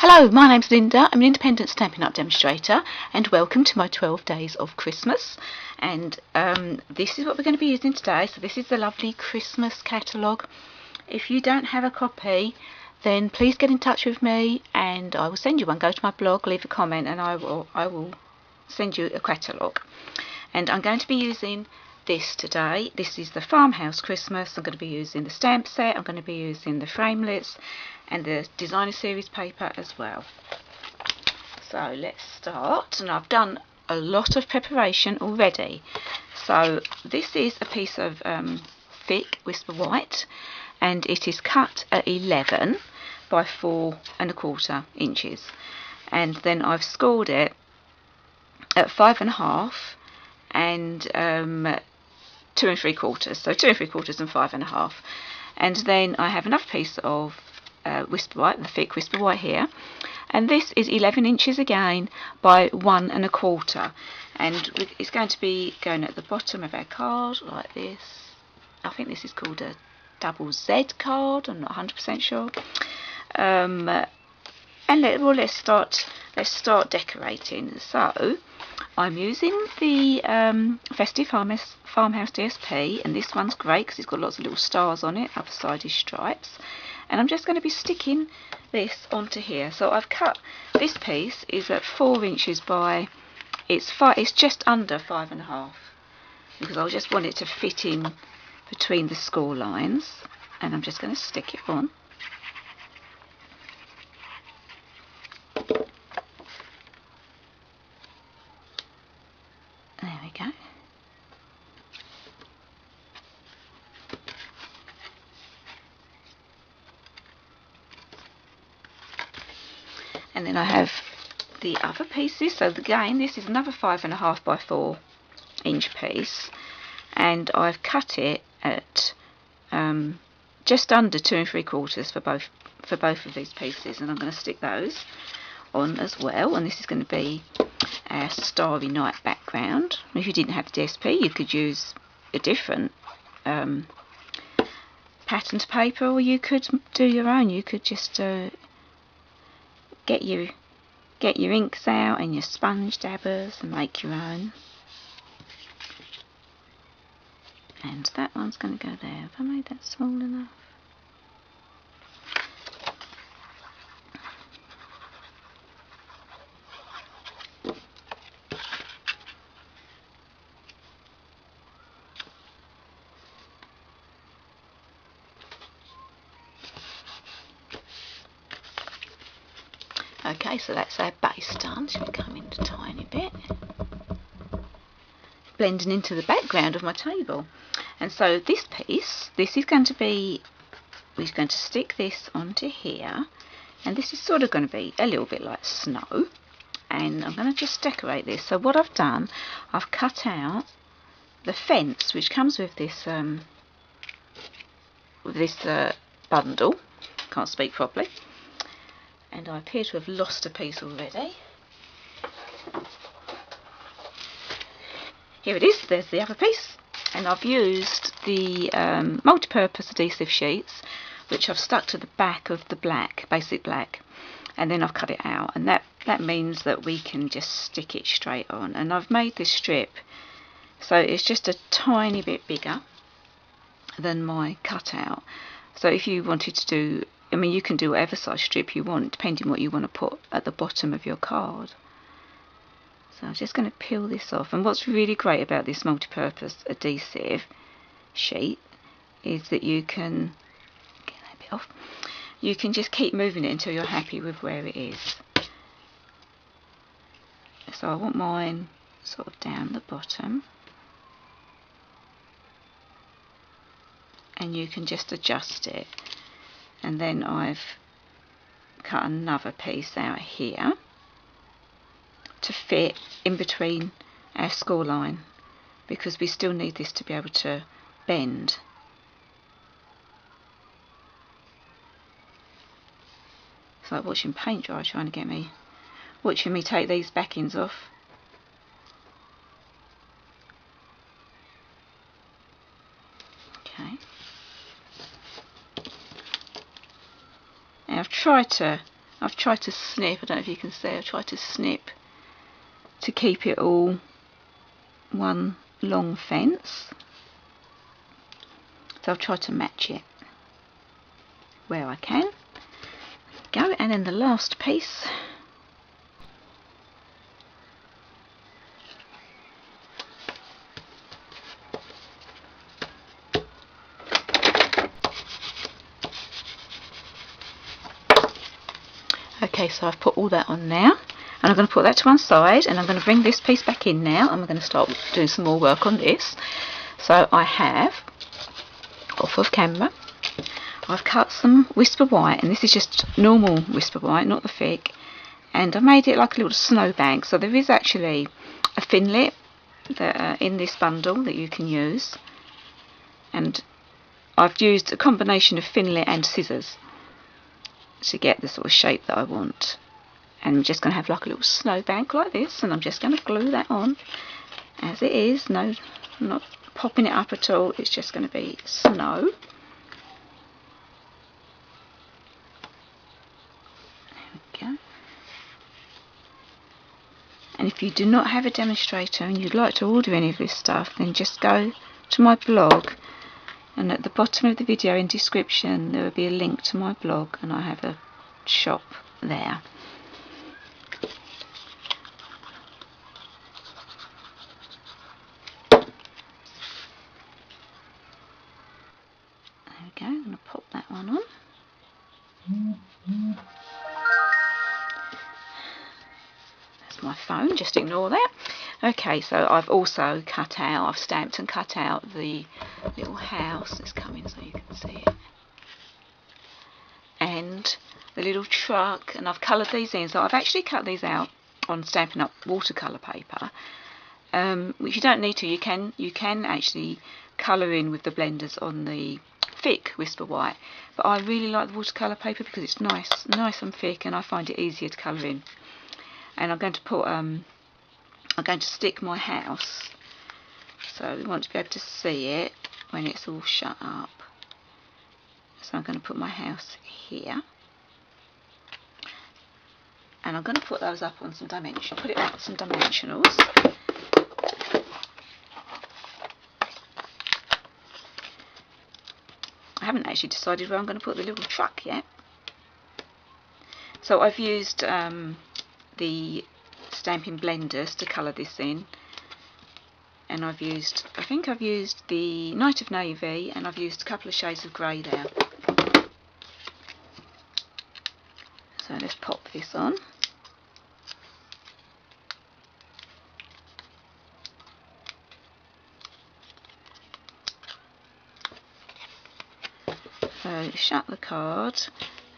Hello, my name's Linda. I'm an independent Stampin' Up! Demonstrator, and welcome to my 12 days of Christmas. And this is what we're going to be using today. So this is the lovely Christmas catalogue. If you don't have a copy, then please get in touch with me and I will send you one. Go to my blog, leave a comment, and I will send you a catalogue. And I'm going to be using this today. This is the Farmhouse Christmas. I'm going to be using the stamp set. I'm going to be using the framelits and the designer series paper as well. So let's start, and I've done a lot of preparation already. So this is a piece of thick Whisper White, and it is cut at 11 by 4¼ inches, and then I've scored it at 5½ and 2¾ so 2¾ and 5½, and then I have another piece of Whisper White, the thick Whisper White here, and this is 11 inches again by 1¼ and it's going to be going at the bottom of our card like this. I think this is called a double Z card, I'm not 100% sure. And let's start decorating. So I'm using the Festive Farmhouse DSP, and this one's great because it's got lots of little stars on it. Other side is stripes, and I'm just going to be sticking this onto here. So I've cut this piece is at 4 inches by it's just under 5½, because I just want it to fit in between the score lines, and I'm just going to stick it on. There we go. And then I have the other pieces. So again, this is another 5½ by 4 inch piece, and I've cut it at just under 2¾ for both of these pieces, and I'm going to stick those on as well. And this is going to be our Starry Night background. If you didn't have the DSP, you could use a different patterned paper, or you could do your own. You could just get your inks out and your sponge dabbers and make your own. And that one's going to go there. Have I made that small enough? Okay, so that's our base done. Should we come in a tiny bit? Blending into the background of my table. And so this piece, this is going to be, we're going to stick this onto here, and this is sort of going to be a little bit like snow, and I'm going to just decorate this. So what I've done, I've cut out the fence which comes with this bundle. Can't speak properly. And I appear to have lost a piece already. Here it is, there's the other piece. And I've used the multi-purpose adhesive sheets, which I've stuck to the back of the black, basic black, and then I've cut it out. And that means that we can just stick it straight on. And I've made this strip, so it's just a tiny bit bigger than my cutout. So if you wanted to do, I mean, you can do whatever size strip you want, depending what you want to put at the bottom of your card. So I'm just going to peel this off. And what's really great about this multi-purpose adhesive sheet is that you can get that bit off. You can just keep moving it until you're happy with where it is. So I want mine sort of down the bottom, and you can just adjust it. And then I've cut another piece out here to fit in between our score line, because we still need this to be able to bend. It's like watching paint dry, trying to get me, watching me take these backings off. Okay. Now I've tried to I've tried to snip, I don't know if you can see, I've tried to snip to keep it all one long fence. So I've tried to match it where I can. Go, and then the last piece. Okay, so I've put all that on now, and I'm going to put that to one side, and I'm going to bring this piece back in now, and we're going to start doing some more work on this. So I have, off of camera, I've cut some Whisper White, and this is just normal Whisper White, not the thick, and I made it like a little snowbank. So there is actually a Thinlit that, in this bundle that you can use, and I've used a combination of Thinlit and scissors to get the sort of shape that I want. And I'm just going to have like a little snowbank like this, and I'm just going to glue that on as it is. No, I'm not popping it up at all, it's just going to be snow. There we go. And if you do not have a demonstrator and you'd like to order any of this stuff, then just go to my blog, and at the bottom of the video in description there will be a link to my blog, and I have a shop there. There we go, I'm going to pop that one on. That's my phone, just ignore that. Okay, so I've also cut out, I've stamped and cut out the little house that's coming so you can see it, and the little truck, and I've coloured these in. So I've actually cut these out on Stampin' Up watercolour paper, which you don't need to. You can actually colour in with the blenders on the thick Whisper White, but I really like the watercolour paper because it's nice and thick, and I find it easier to colour in. And I'm going to put I'm going to stick my house, so we want to be able to see it when it's all shut up. So I'm going to put my house here, and I'm going to put those up on some dimension. Put it up on some dimensionals. I haven't actually decided where I'm going to put the little truck yet. So I've used the stamping blenders to colour this in, and I think I've used the Night of Navy, and I've used a couple of shades of grey there. So let's pop this on. So shut the card,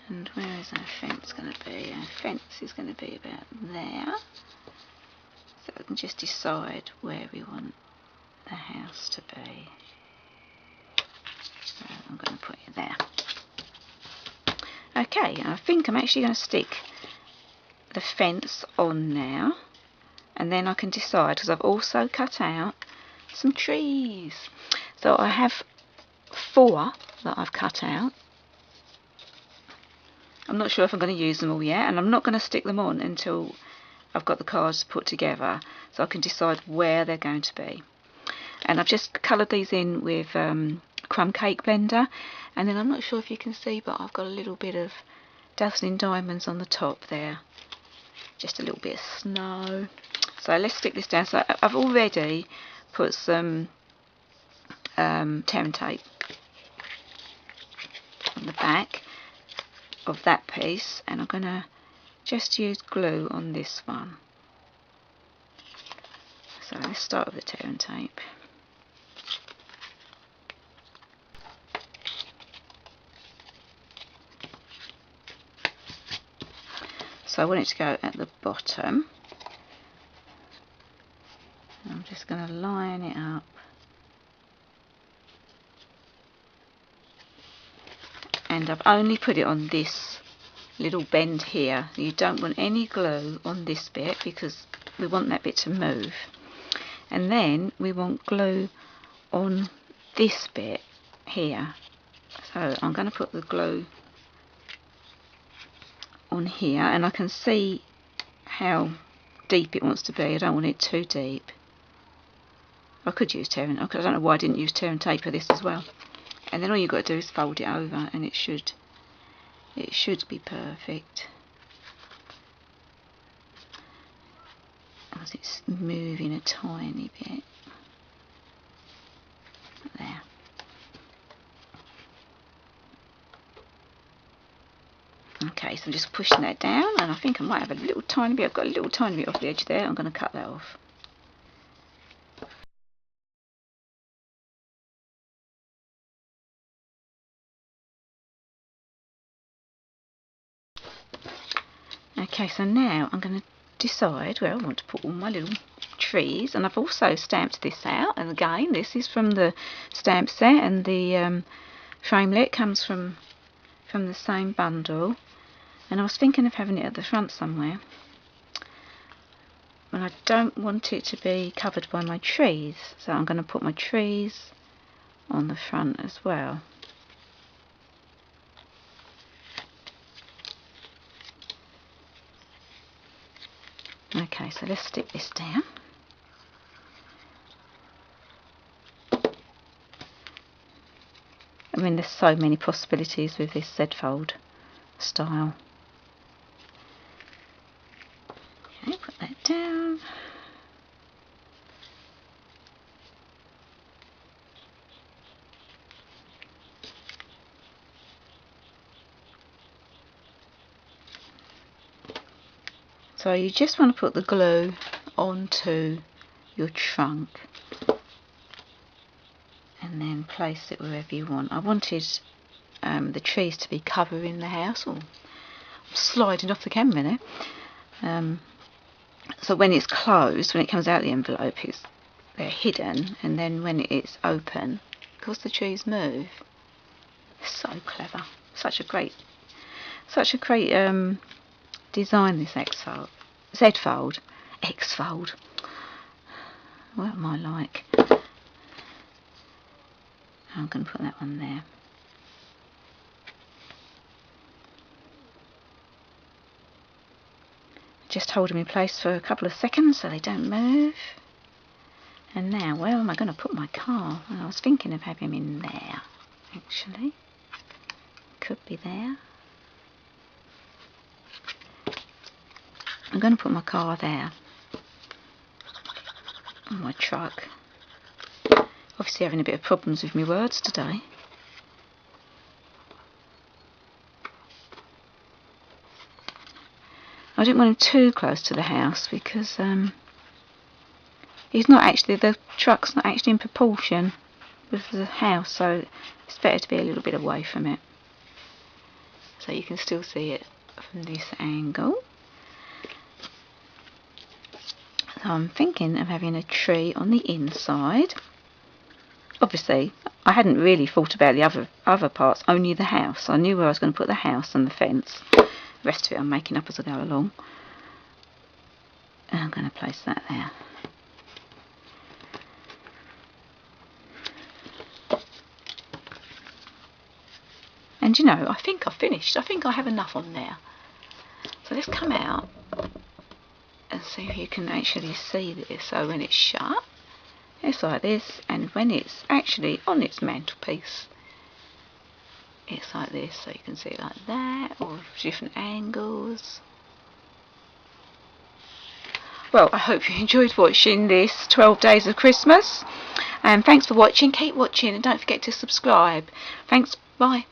and where is our fence going to be? Our fence is going to be about there. So we can just decide where we want the house to be. So I'm going to put it there. Okay, I think I'm actually going to stick the fence on now, and then I can decide, because I've also cut out some trees. So I have 4 that I've cut out. I'm not sure if I'm going to use them all yet, and I'm not going to stick them on until I've got the cards put together, so I can decide where they're going to be. And I've just coloured these in with Crumb Cake blender, and then I'm not sure if you can see, but I've got a little bit of Dazzling Diamonds on the top there, just a little bit of snow. So let's stick this down. So I've already put some tearing tape on the back of that piece, and I'm going to just use glue on this one. So let's start with the tearing tape. So I want it to go at the bottom. I'm just going to line it up. And I've only put it on this little bend here. You don't want any glue on this bit because we want that bit to move. And then we want glue on this bit here. So I'm going to put the glue on here, and I can see how deep it wants to be. I don't want it too deep. I could use tear and I don't know why I didn't use tear and tape for this as well. And then all you've got to do is fold it over, and it should be perfect. As it's moving a tiny bit. There. Okay, so I'm just pushing that down, and I think I might have a little tiny bit. I've got a little tiny bit off the edge there. I'm going to cut that off. Okay, so now I'm going to decide where I want to put all my little trees, and I've also stamped this out, and again this is from the stamp set, and the framelit comes from the same bundle, and I was thinking of having it at the front somewhere, but I don't want it to be covered by my trees, so I'm going to put my trees on the front as well. Okay, so let's stick this down. I mean, there's so many possibilities with this Z-fold style. Okay, put that down. So you just want to put the glue onto your trunk and then place it wherever you want. I wanted the trees to be covering the house. Oh, I'm sliding off the camera now. So when it's closed, when it comes out of the envelope, they're hidden, and then when it's open, because the trees move. So clever. Such a great design, this Z-fold. X-fold. What am I like? I'm going to put that one there. Just hold them in place for a couple of seconds so they don't move. And now, where am I going to put my car? Well, I was thinking of having him in there, actually. Could be there. I'm going to put my car there. And my truck. Obviously having a bit of problems with my words today. I didn't want him too close to the house because he's not actually, the truck's not actually in proportion with the house, so it's better to be a little bit away from it. So you can still see it from this angle. So I'm thinking of having a tree on the inside. Obviously, I hadn't really thought about the other parts, only the house. I knew where I was going to put the house and the fence. The rest of it I'm making up as I go along. And I'm going to place that there. And you know, I think I've finished. I think I have enough on there. So let's come out and see if you can actually see this. So when it's shut, it's like this, and when it's actually on its mantelpiece, it's like this. So you can see it like that, or different angles. Well, I hope you enjoyed watching this 12 Days of Christmas, and thanks for watching. Keep watching and don't forget to subscribe. Thanks, bye.